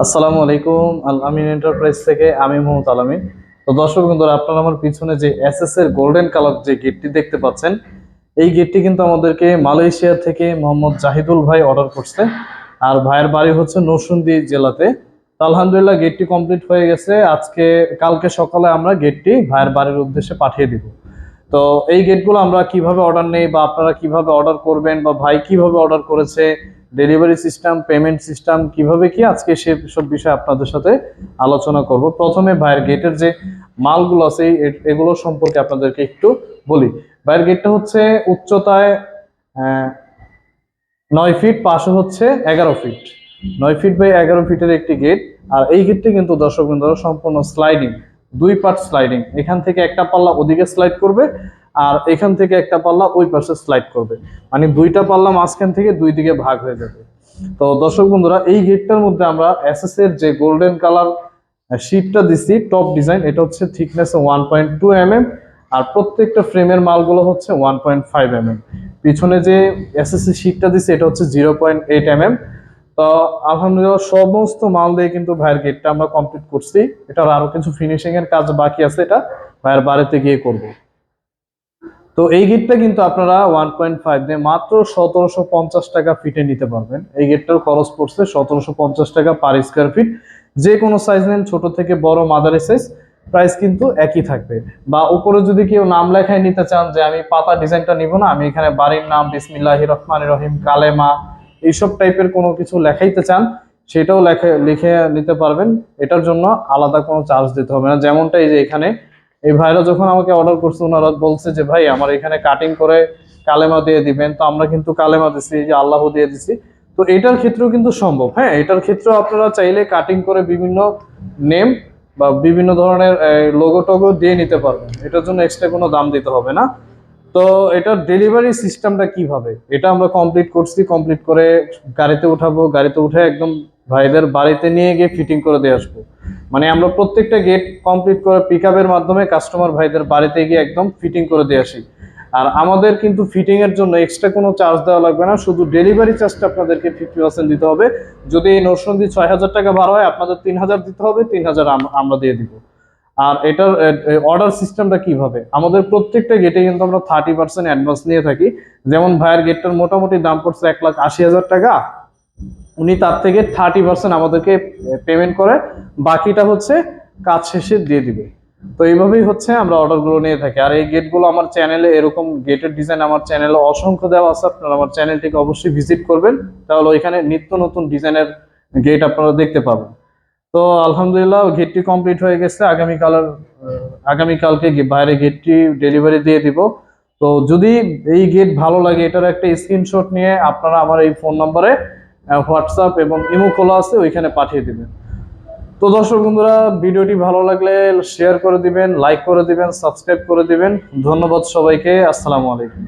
আসসালামু আলাইকুম। আল আমিন এন্টারপ্রাইজ থেকে আমি মোহাম্মদ আলামিন। তো দর্শক বন্ধুরা, আপনারা আমার পিছনে যে এসএস এর গোল্ডেন কালার যে গেটটি দেখতে পাচ্ছেন, এই গেটটি কিন্তু আমাদেরকে মালয়েশিয়া থেকে মোহাম্মদ জাহিদুল ভাই অর্ডার করছে। আর ভাইয়ের বাড়ি হচ্ছে নরসিংদী জেলাতে। তো আলহামদুলিল্লাহ গেটটি কমপ্লিট হয়ে গেছে। কালকে সকালে আমরা গেটটি ভাইয়ের বাড়ির উদ্দেশ্যে পাঠিয়ে দিব। তো এই গেটগুলো আমরা কিভাবে অর্ডার নেই বা আপনারা কিভাবে অর্ডার করবেন বা ভাই কিভাবে অর্ডার করেছে, ডেলিভারি সিস্টেম, পেমেন্ট সিস্টেম কিভাবে কি, আজকে সব বিষয়ে আপনাদের সাথে আলোচনা করব। প্রথমে ভাইয়ের গেটের যে মালগুলো আছে এগুলো সম্পর্কে আপনাদেরকে একটু বলি। ভাইয়ের গেটটা হচ্ছে উচ্চতায় 9 ফিট, পাশে হচ্ছে 11 ফিট। 9 ফিট বাই 11 ফিটের একটি গেট। আর এই গেটটি কিন্তু দর্শক বন্ধুরা সম্পূর্ণ স্লাইডিং, 2 পার্ট স্লাইডিং। এখান থেকে একটা পাল্লা ওদিকে স্লাইড করবে, আর এখান থেকে একটা পাল্লা ওই পাশে স্লাইড করবে, মানে দুইটা পাল্লা মাঝখান থেকে দুই দিকে ভাগ হয়ে যাবে। তো দর্শক বন্ধুরা, এই গেটটার মধ্যে আমরা এসএস এর যে গোল্ডেন কালার শীটটা দিছি টপ ডিজাইন, এটা হচ্ছে থিকনেস 1.2 mm, আর প্রত্যেকটা ফ্রেমের মালগুলো হচ্ছে 1.5 mm। পিছনে যে এসএসসি শীটটা দিছি এটা হচ্ছে 0.8 mm। তো আলহামদুলিল্লাহ সমস্ত মাল দিয়ে কিন্তু ভাইয়ের গেটটা আমরা কমপ্লিট করছি। এটার আরো কিছু ফিনিশিং এর কাজ বাকি আছে, এটা ভাইয়ের বাড়িতে গিয়ে করব। তো এই গেটটা কিন্তু আপনারা 1.5 দিয়ে মাত্র 1750 টাকা ফিটে নিতে পারবেন। এই গেটটার খরচ পড়ছে 1750 টাকা পার স্কোয়ার ফিট। যে কোনো সাইজ নেন, ছোট থেকে বড় মাদারি সাইজ, প্রাইস কিন্তু একই থাকবে। বা উপরে যদি কেউ নাম লেখায় নিতে চান যে আমি পাতা ডিজাইনটা নিব না, আমি এখানে বাড়ির নাম বিসমিল্লাহির রহমানির রহিম, কালেমা, এইসব টাইপের কোনো কিছু লেখাইতে চান, সেটাও লিখে নিতে পারবেন। এটার জন্য আলাদা কোনো চার্জ দিতে হবে না। যেমনটা এই যে এখানে এই ভাইরা যখন আমাকে অর্ডার করছে, ওনারা বলছে যে ভাই আমার এখানে কাটিং করে কালেমা দিয়ে দিবেন। তো আমরা কিন্তু কালেমা দিছি, যে আল্লাহ দিয়ে দিছি। তো এটার ক্ষেত্রেও কিন্তু সম্ভব। হ্যাঁ, এটার ক্ষেত্রেও আপনারা চাইলে কাটিং করে বিভিন্ন নেম বা বিভিন্ন ধরনের লোগো টোগো দিয়ে নিতে পারবেন। এটার জন্য এক্সট্রা কোনো দাম দিতে হবে না। তো এটার ডেলিভারি সিস্টেমটা কিভাবে, এটা আমরা কমপ্লিট করছি। কমপ্লিট করে গাড়িতে উঠাবো, গাড়িতে উঠে একদম ভাইদের বাড়িতে নিয়ে গিয়ে ফিটিং করে দিয়ে আসবো। মানে আমরা প্রত্যেকটা গেট কমপ্লিট করে পিকআপের মাধ্যমে কাস্টমার ভাইদের বাড়িতে গিয়ে একদম ফিটিং করে দিয়ে আসি। আর আমাদের কিন্তু ফিটিং এর জন্য এক্সট্রা কোনো চার্জ দেওয়া লাগবে না, শুধু ডেলিভারি চার্জটা আপনাদেরকে 50% দিতে হবে। যদি এই নরসিংদী 6000 টাকা ভাড়া হয়, আপনাদের 3000 দিতে হবে, 3000 আমরা দিয়ে দিব। আর এটার অর্ডার সিস্টেমটা কিভাবে, আমাদের প্রত্যেকটা গেটে কিন্তু আমরা 30% অ্যাডভান্স নিয়ে থাকি। যেমন ভাইয়ের গেটটার মোটামুটি দাম পড়ছে 1,80,000 টাকা, উনি তার থেকে 30% আমাদেরকে পেমেন্ট করে, বাকিটা হচ্ছে কাজ শেষে দিয়ে দিবে। তো এইভাবেই হচ্ছে আমরা অর্ডারগুলো নিয়ে থাকি। আর এই গেটগুলো আমার চ্যানেলে, এরকম গেটের ডিজাইন আমার চ্যানেলে অসংখ্য দেওয়া আছে, আপনারা আমার চ্যানেলটিকে অবশ্যই ভিজিট করবেন, তাহলে ওইখানে নিত্য নতুন ডিজাইনের গেট আপনারা দেখতে পাবেন। তো আলহামদুলিল্লাহ গেটটি কমপ্লিট হয়ে গেছে। আগামীকালকে বাইরে গেটটি ডেলিভারি দিয়ে দিব। তো যদি এই গেট ভালো লাগে, এটার একটা স্ক্রিনশট নিয়ে আপনারা আমার এই ফোন নম্বরে হোয়াটসঅ্যাপ এবং ইমো খোলা আছে, ওইখানে পাঠিয়ে দিবেন। তো দর্শক বন্ধুরা, ভিডিওটি ভালো লাগলে শেয়ার করে দিবেন, লাইক করে দিবেন, সাবস্ক্রাইব করে দিবেন। ধন্যবাদ সবাইকে। আসসালামু আলাইকুম।